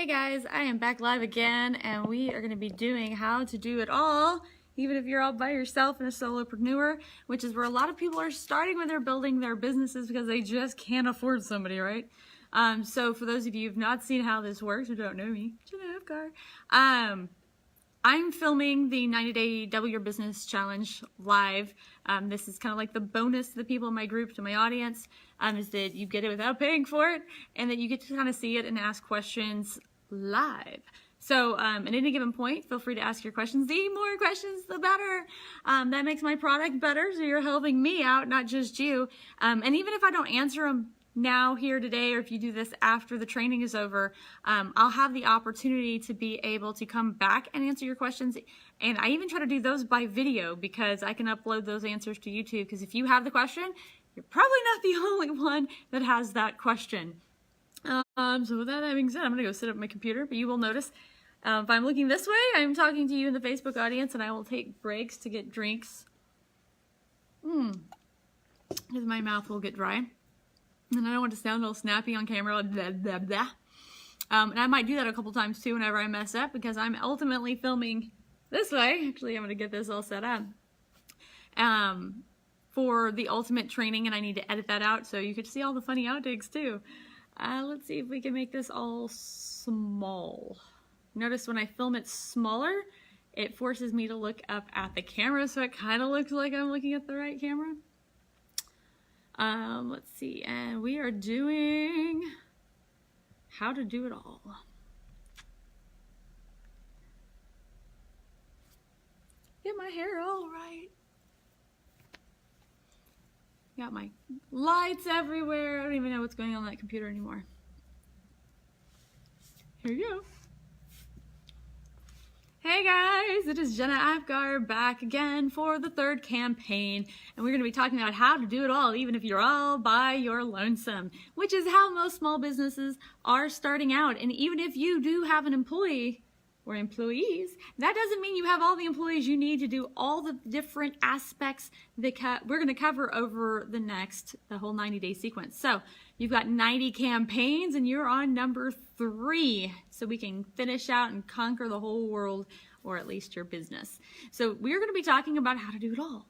Hey guys, I am back live again, and we are going to be doing how to do it all, even if you're all by yourself and a solopreneur, which is where a lot of people are starting when they're building their businesses because they just can't afford somebody, right? So for those of you who've not seen how this works or don't know me, Jenna Afkar, I'm filming the 90-day Double Your Business Challenge live. This is kind of like the bonus to the people in my group, to my audience, is that you get it without paying for it, and that you get to kind of see it and ask questions live. So at any given point, feel free to ask your questions. The more questions, the better. That makes my product better, so you're helping me out, not just you. And even if I don't answer them now, here, today, or if you do this after the training is over, I'll have the opportunity to be able to come back and answer your questions. And I even try to do those by video because I can upload those answers to YouTube, because if you have the question, you're probably not the only one that has that question. So with that being said, I'm gonna go sit up my computer, but you will notice if I'm looking this way, I'm talking to you in the Facebook audience, and I will take breaks to get drinks. Because my mouth will get dry. And I don't want to sound all snappy on camera, like blah, blah, blah. And I might do that a couple times too whenever I mess up, because I'm ultimately filming this way. Actually, I'm going to get this all set up for the ultimate training, and I need to edit that out so you could see all the funny outtakes too. Let's see if we can make this all small. Notice when I film it smaller, it forces me to look up at the camera, so it kind of looks like I'm looking at the right camera. Let's see, and we are doing how to do it all. Get my hair all right. Got my lights everywhere. I don't even know what's going on that computer anymore. Here you go. Hey guys, it is Jenna Afkar back again for the third campaign, and we're going to be talking about how to do it all, even if you're all by your lonesome, which is how most small businesses are starting out. And even if you do have an employee or employees, that doesn't mean you have all the employees you need to do all the different aspects that we're going to cover over the whole 90-day sequence. So you've got 90 campaigns, and you're on number 3, so we can finish out and conquer the whole world, or at least your business. So we're going to be talking about how to do it all.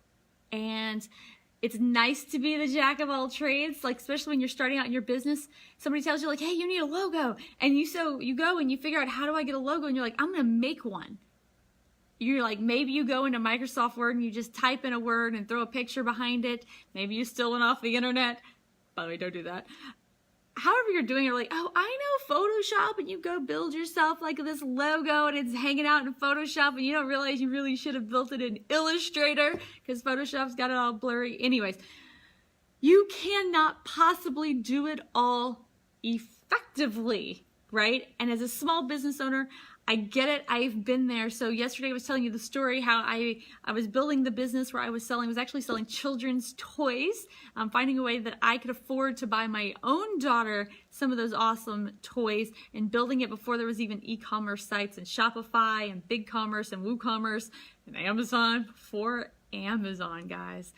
And it's nice to be the jack of all trades, like especially when you're starting out in your business. Somebody tells you like, hey, you need a logo. And you go and you figure out, how do I get a logo? And you're like, I'm going to make one. You're like, maybe you go into Microsoft Word and you just type in a word and throw a picture behind it. Maybe you steal it off the internet. By the way, don't do that. However you're doing it, you're like, oh, I know Photoshop, and you go build yourself like this logo, and it's hanging out in Photoshop, and you don't realize you really should have built it in Illustrator because Photoshop's got it all blurry. Anyways, you cannot possibly do it all effectively, right? And as a small business owner, I get it. I've been there. So yesterday I was telling you the story how I was building the business where I was actually selling children's toys, finding a way that I could afford to buy my own daughter some of those awesome toys, and building it before there was even e-commerce sites and Shopify and BigCommerce and WooCommerce and Amazon, before Amazon, guys.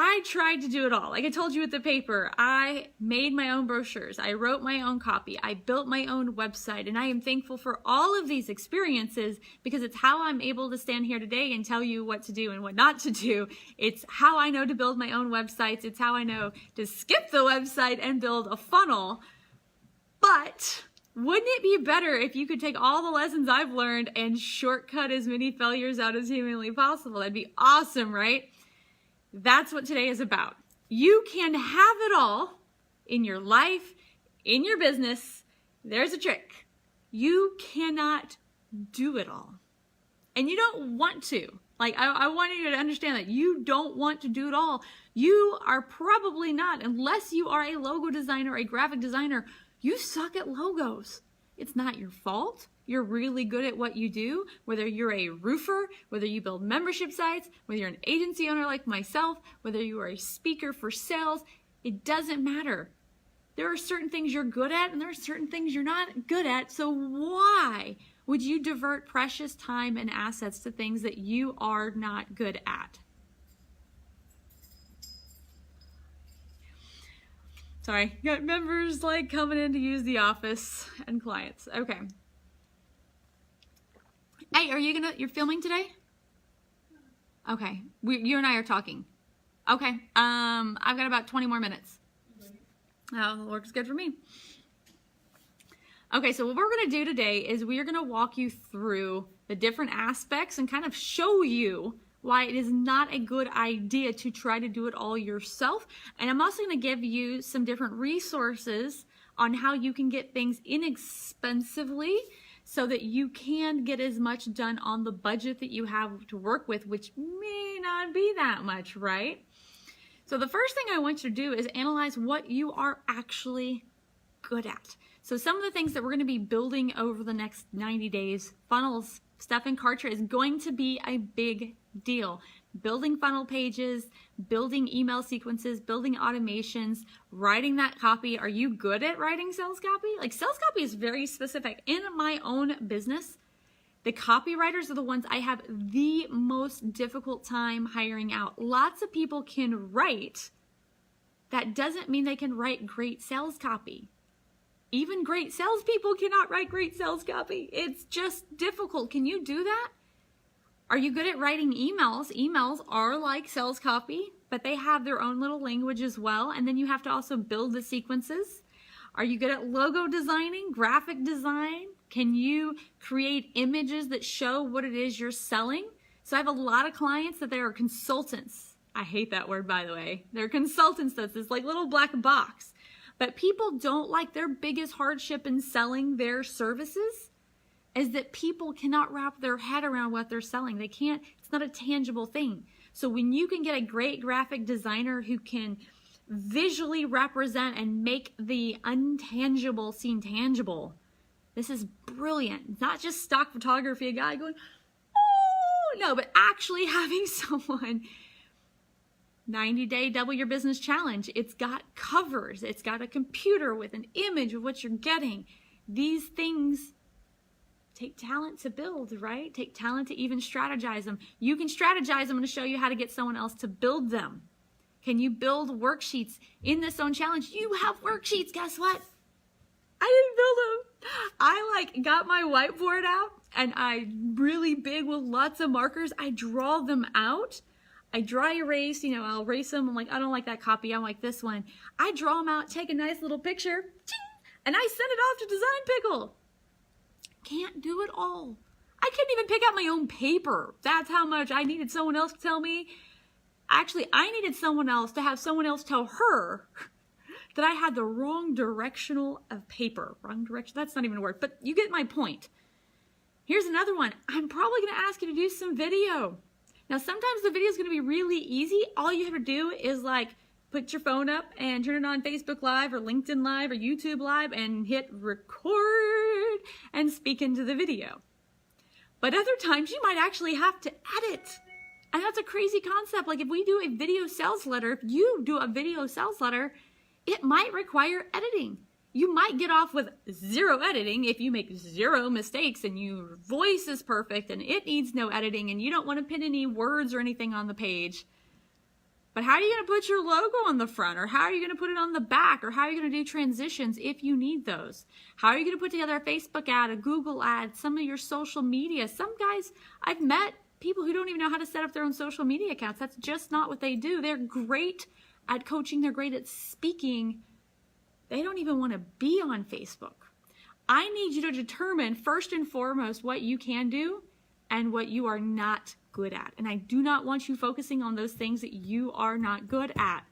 I tried to do it all. Like I told you with the paper, I made my own brochures. I wrote my own copy. I built my own website, and I am thankful for all of these experiences because it's how I'm able to stand here today and tell you what to do and what not to do. It's how I know to build my own websites. It's how I know to skip the website and build a funnel. But wouldn't it be better if you could take all the lessons I've learned and shortcut as many failures out as humanly possible? That'd be awesome, right? That's what today is about. You can have it all in your life, in your business. There's a trick. You cannot do it all. And you don't want to. Like, I want you to understand that you don't want to do it all. You are probably not, unless you are a logo designer, a graphic designer, you suck at logos. It's not your fault. You're really good at what you do, whether you're a roofer, whether you build membership sites, whether you're an agency owner like myself, whether you are a speaker for sales, it doesn't matter. There are certain things you're good at and there are certain things you're not good at. So why would you divert precious time and assets to things that you are not good at? Sorry, got members like coming in to use the office and clients. Okay. Hey, you're filming today? Okay, you and I are talking. Okay, I've got about 20 more minutes. Oh, works good for me. Okay, so what we're gonna do today is we're gonna walk you through the different aspects and kind of show you why it is not a good idea to try to do it all yourself. And I'm also gonna give you some different resources on how you can get things inexpensively so that you can get as much done on the budget that you have to work with, which may not be that much, right? So the first thing I want you to do is analyze what you are actually good at. So some of the things that we're going to be building over the next 90 days, funnels, stuff in Kartra is going to be a big deal. Building funnel pages, building email sequences, building automations, writing that copy. Are you good at writing sales copy? Like, sales copy is very specific. In my own business, the copywriters are the ones I have the most difficult time hiring out. Lots of people can write. That doesn't mean they can write great sales copy. Even great salespeople cannot write great sales copy. It's just difficult. Can you do that? Are you good at writing emails? Emails are like sales copy, but they have their own little language as well. And then you have to also build the sequences. Are you good at logo designing, graphic design? Can you create images that show what it is you're selling? So I have a lot of clients that they are consultants. I hate that word, by the way. They're consultants. That's this like little black box. But people don't like, their biggest hardship in selling their services is that people cannot wrap their head around what they're selling. They can't, it's not a tangible thing. So when you can get a great graphic designer who can visually represent and make the untangible seem tangible, this is brilliant. It's not just stock photography, a guy going, oh, no, but actually having someone 90-day double your business challenge. It's got covers. It's got a computer with an image of what you're getting. These things take talent to build, right? Take talent to even strategize them. You can strategize. I'm going to show you how to get someone else to build them. Can you build worksheets in this own challenge? You have worksheets. Guess what? I didn't build them. I got my whiteboard out and I really big with lots of markers. I draw them out. I dry erase, I'll erase them. I'm like, I don't like that copy. I like this one. I draw them out, take a nice little picture, and I send it off to Design Pickle. Can't do it all. I couldn't even pick out my own paper. That's how much I needed someone else to tell me. Actually, I needed someone else to have someone else tell her that I had the wrong directional of paper. Wrong direction, that's not even a word, but you get my point. Here's another one. I'm probably gonna ask you to do some video. Now, sometimes the video is going to be really easy. All you have to do is put your phone up and turn it on Facebook Live or LinkedIn Live or YouTube Live and hit record and speak into the video. But other times you might actually have to edit. And that's a crazy concept. Like if we do a video sales letter, if you do a video sales letter, it might require editing. You might get off with zero editing if you make zero mistakes and your voice is perfect and it needs no editing and you don't want to pin any words or anything on the page. But how are you going to put your logo on the front, or how are you going to put it on the back, or how are you going to do transitions if you need those? How are you going to put together a Facebook ad, a Google ad, some of your social media? Some guys, I've met people who don't even know how to set up their own social media accounts. That's just not what they do. They're great at coaching. They're great at speaking. They don't even want to be on Facebook. I need you to determine first and foremost what you can do and what you are not good at. And I do not want you focusing on those things that you are not good at.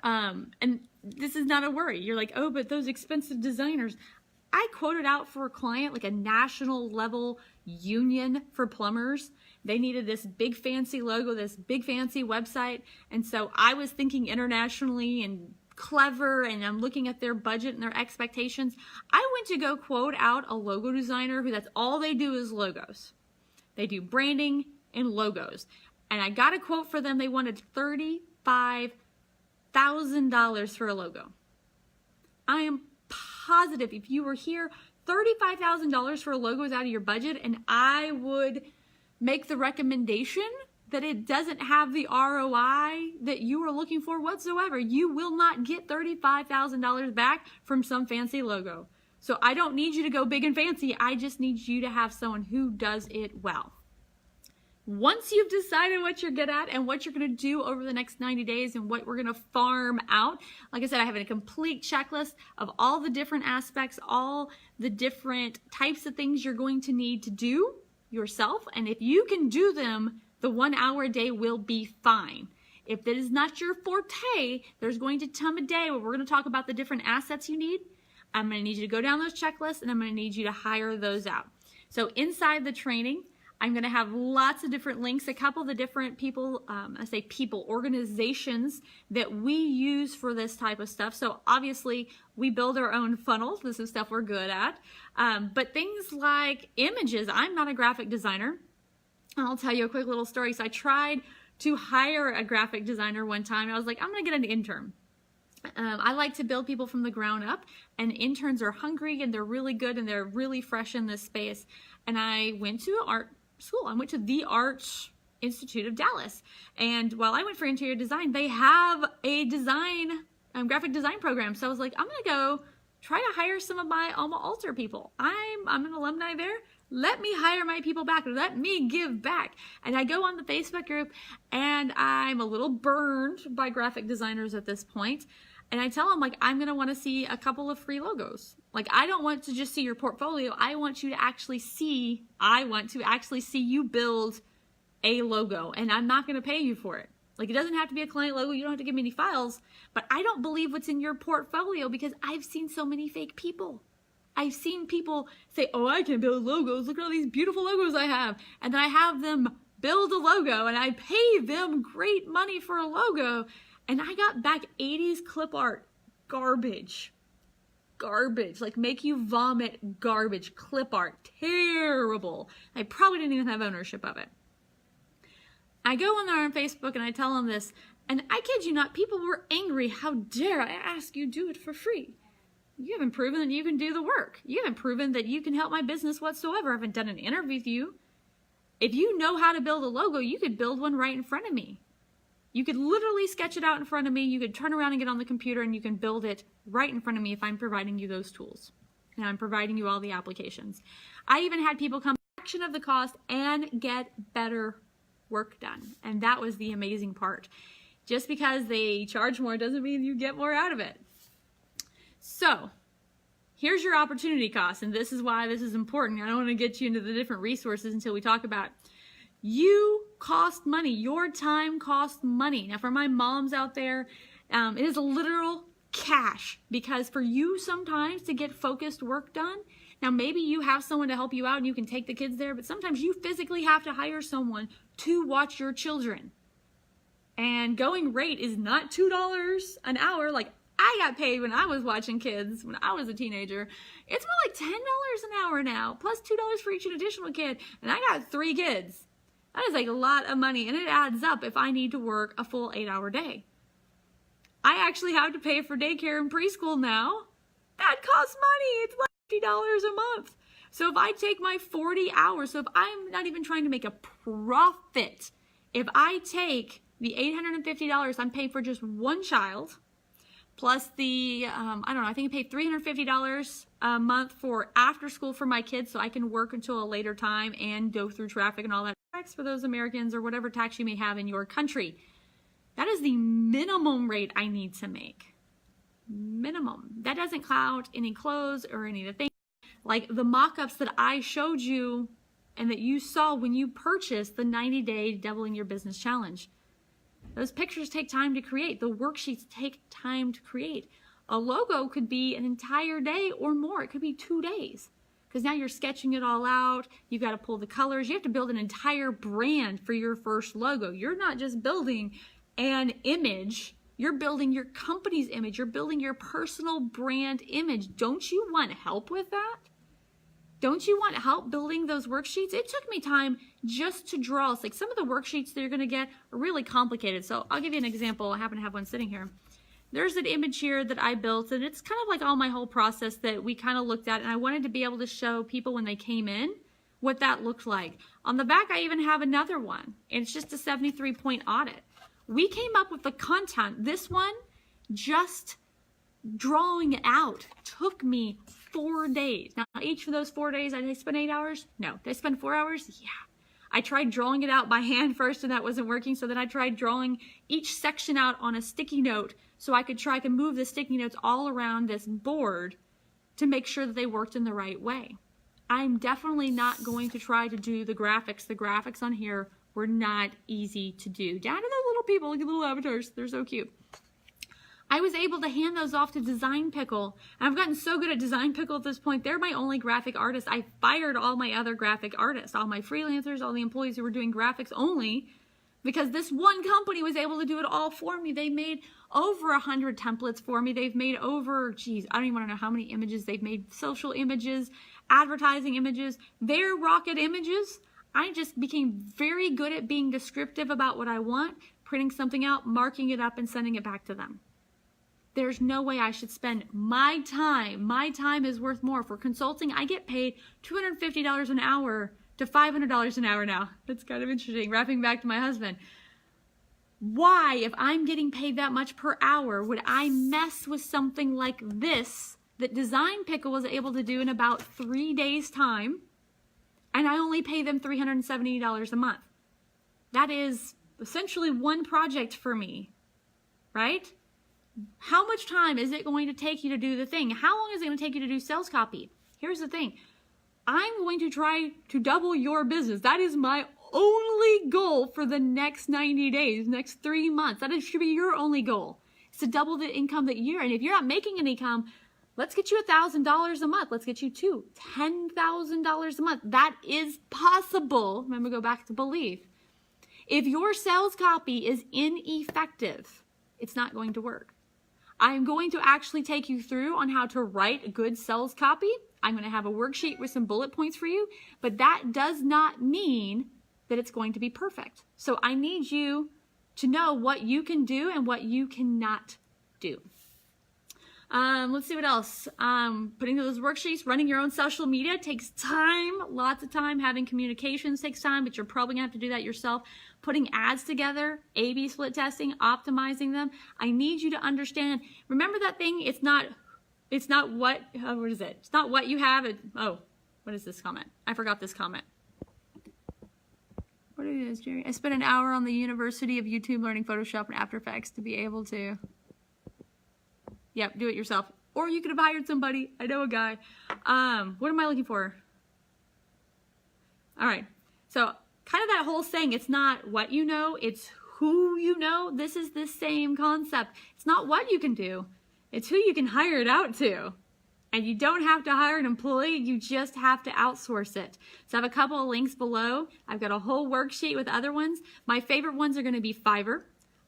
And this is not a worry. You're like, oh, but those expensive designers. I quoted out for a client, like a national level union for plumbers. They needed this big fancy logo, this big fancy website. And so I was thinking internationally and clever, and I'm looking at their budget and their expectations. I went to go quote out a logo designer who that's all they do is logos. They do branding and logos. And I got a quote for them. They wanted $35,000 for a logo. I am positive if you were here, $35,000 for a logo is out of your budget, and I would make the recommendation that it doesn't have the ROI that you are looking for whatsoever. You will not get $35,000 back from some fancy logo. So I don't need you to go big and fancy. I just need you to have someone who does it well. Once you've decided what you're good at and what you're going to do over the next 90 days and what we're going to farm out, like I said, I have a complete checklist of all the different aspects, all the different types of things you're going to need to do yourself. And if you can do them, the 1 hour a day will be fine. If that is not your forte, there's going to come a day where we're going to talk about the different assets you need. I'm going to need you to go down those checklists and I'm going to need you to hire those out. So inside the training, I'm going to have lots of different links, a couple of the different people, organizations that we use for this type of stuff. So obviously we build our own funnels. This is stuff we're good at. But things like images, I'm not a graphic designer. I'll tell you a quick little story. So I tried to hire a graphic designer one time. I was like, I'm going to get an intern. I like to build people from the ground up, and interns are hungry and they're really good and they're really fresh in this space. And I went to art school. I went to the Art Institute of Dallas. And while I went for interior design, they have a graphic design program. So I was like, I'm going to go try to hire some of my alma alter people. I'm an alumni there. Let me hire my people back. Let me give back. And I go on the Facebook group and I'm a little burned by graphic designers at this point. And I tell them, like, I'm going to want to see a couple of free logos. Like, I don't want to just see your portfolio. I want you to actually see, you build a logo, and I'm not going to pay you for it. Like, it doesn't have to be a client logo. You don't have to give me any files, but I don't believe what's in your portfolio because I've seen so many fake people. I've seen people say, oh, I can build logos. Look at all these beautiful logos I have. And then I have them build a logo and I pay them great money for a logo. And I got back 80s clip art garbage, like make you vomit garbage, clip art, terrible. I probably didn't even have ownership of it. I go on there on Facebook and I tell them this, and I kid you not, people were angry. How dare I ask you do it for free? You haven't proven that you can do the work. You haven't proven that you can help my business whatsoever. I haven't done an interview with you. If you know how to build a logo, you could build one right in front of me. You could literally sketch it out in front of me. You could turn around and get on the computer and you can build it right in front of me if I'm providing you those tools. And I'm providing you all the applications. I even had people come fraction of the cost and get better work done. And that was the amazing part. Just because they charge more doesn't mean you get more out of it. So here's your opportunity cost. And this is why this is important. I don't want to get you into the different resources until we talk about it. You cost money. Your time costs money. Now, for my moms out there, it is literal cash, because for you sometimes to get focused work done, now maybe you have someone to help you out and you can take the kids there, but sometimes you physically have to hire someone to watch your children. And going rate is not $2 an hour like I got paid when I was watching kids when I was a teenager. It's more like $10 an hour now, plus $2 for each additional kid. And I got 3 kids. That is like a lot of money, and it adds up if I need to work a full 8-hour day. I actually have to pay for daycare and preschool now. That costs money. It's like $50 a month. So if I take my 40 hours, so if I'm not even trying to make a profit, if I take the $850 I'm paying for just one child, plus the, I think I pay $350 a month for after school for my kids so I can work until a later time and go through traffic and all that tax for those Americans or whatever tax you may have in your country. That is the minimum rate I need to make. Minimum. That doesn't count any clothes or any of the things. Like the mock-ups that I showed you and that you saw when you purchased the 90-day Doubling Your Business Challenge. Those pictures take time to create. The worksheets take time to create. A logo could be an entire day or more. It could be 2 days. Because now you're sketching it all out. You've got to pull the colors. You have to build an entire brand for your first logo. You're not just building an image. You're building your company's image. You're building your personal brand image. Don't you want help with that? Don't you want help building those worksheets? It took me time just to draw. It's like some of the worksheets that you're going to get are really complicated. So I'll give you an example. I happen to have one sitting here. There's an image here that I built, and it's kind of like all my whole process that we kind of looked at, and I wanted to be able to show people when they came in what that looked like. On the back, I even have another one. It's just a 73-point audit. We came up with the content. This one, just drawing it out, took me 4 days. Now, each of those 4 days, did I spend 8 hours? No. Did I spend 4 hours? Yeah. I tried drawing it out by hand first, and that wasn't working. So then I tried drawing each section out on a sticky note so I could try to move the sticky notes all around this board to make sure that they worked in the right way. I'm definitely not going to try to do the graphics. The graphics on here were not easy to do. Down to those little people, look at the little avatars. They're so cute. I was able to hand those off to Design Pickle. And I've gotten so good at Design Pickle at this point. They're my only graphic artist. I fired all my other graphic artists, all my freelancers, all the employees who were doing graphics only, because this one company was able to do it all for me. They made over 100 templates for me. They've made over, geez, I don't even want to know how many images they've made. Social images, advertising images, their rocket images. I just became very good at being descriptive about what I want, printing something out, marking it up, and sending it back to them. There's no way I should spend my time. My time is worth more. For consulting, I get paid $250 an hour to $500 an hour now. That's kind of interesting, wrapping back to my husband. Why, if I'm getting paid that much per hour, would I mess with something like this that Design Pickle was able to do in about 3 days' time, and I only pay them $370 a month? That is essentially one project for me, right? How much time is it going to take you to do the thing? How long is it going to take you to do sales copy? Here's the thing. I'm going to try to double your business. That is my only goal for the next 90 days, next 3 months. That should be your only goal. It's to double the income that you're, and if you're not making an income, let's get you $1,000 a month. Let's get you $10,000 a month. That is possible. Remember, go back to belief. If your sales copy is ineffective, it's not going to work. I'm going to actually take you through on how to write a good sales copy. I'm going to have a worksheet with some bullet points for you, but that does not mean that it's going to be perfect. So I need you to know what you can do and what you cannot do. Let's see what else. Putting those worksheets, running your own social media takes time, lots of time. Having communications takes time, but you're probably gonna have to do that yourself. Putting ads together, A/B split testing, optimizing them. I need you to understand, remember that thing, it's not what is it? It's not what you have. What is this comment? I forgot this comment. What it is, Jerry? I spent an hour on the University of YouTube learning Photoshop and After Effects to be able to, yep, do it yourself. Or you could have hired somebody. I know a guy. What am I looking for? All right. So kind of that whole saying, it's not what you know, it's who you know. This is the same concept. It's not what you can do. It's who you can hire it out to. And you don't have to hire an employee, you just have to outsource it. So I have a couple of links below. I've got a whole worksheet with other ones. My favorite ones are gonna be Fiverr.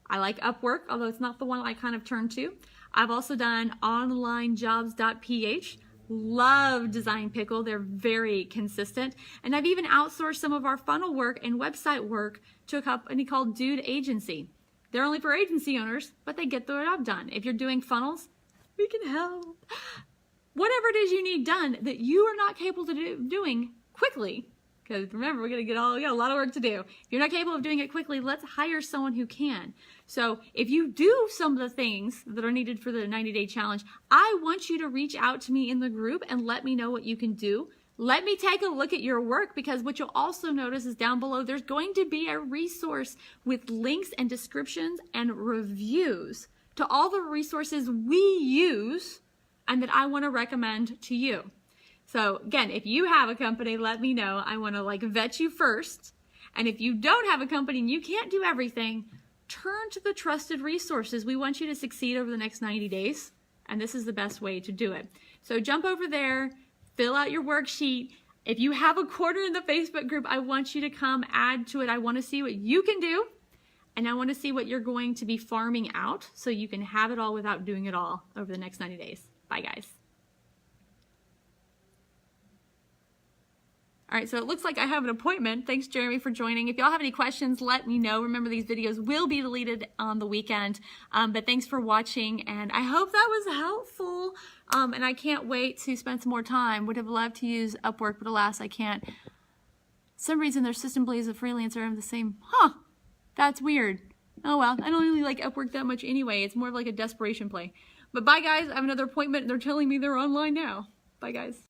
I like Upwork, although it's not the one I kind of turn to. I've also done onlinejobs.ph. Love Design Pickle, they're very consistent. And I've even outsourced some of our funnel work and website work to a company called Dude Agency. They're only for agency owners, but they get the job done. If you're doing funnels, we can help. Whatever it is you need done that you are not capable of doing quickly, because remember, we got a lot of work to do. If you're not capable of doing it quickly, let's hire someone who can. So if you do some of the things that are needed for the 90-day challenge, I want you to reach out to me in the group and let me know what you can do. Let me take a look at your work, because what you'll also notice is down below, there's going to be a resource with links and descriptions and reviews to all the resources we use and that I want to recommend to you. So again, if you have a company, let me know. I want to vet you first. And if you don't have a company and you can't do everything, turn to the trusted resources. We want you to succeed over the next 90 days. And this is the best way to do it. So jump over there, fill out your worksheet. If you have a quarter in the Facebook group, I want you to come add to it. I want to see what you can do. And I want to see what you're going to be farming out so you can have it all without doing it all over the next 90 days. Bye, guys. All right, so it looks like I have an appointment. Thanks, Jeremy, for joining. If y'all have any questions, let me know. Remember, these videos will be deleted on the weekend. But thanks for watching, and I hope that was helpful. And I can't wait to spend some more time. Would have loved to use Upwork, but alas, I can't some reason their system plays a freelancer have the same. Huh, that's weird. Oh well, I don't really like Upwork that much anyway. It's more of like a desperation play. But bye guys, I have another appointment and they're telling me they're online now. Bye guys.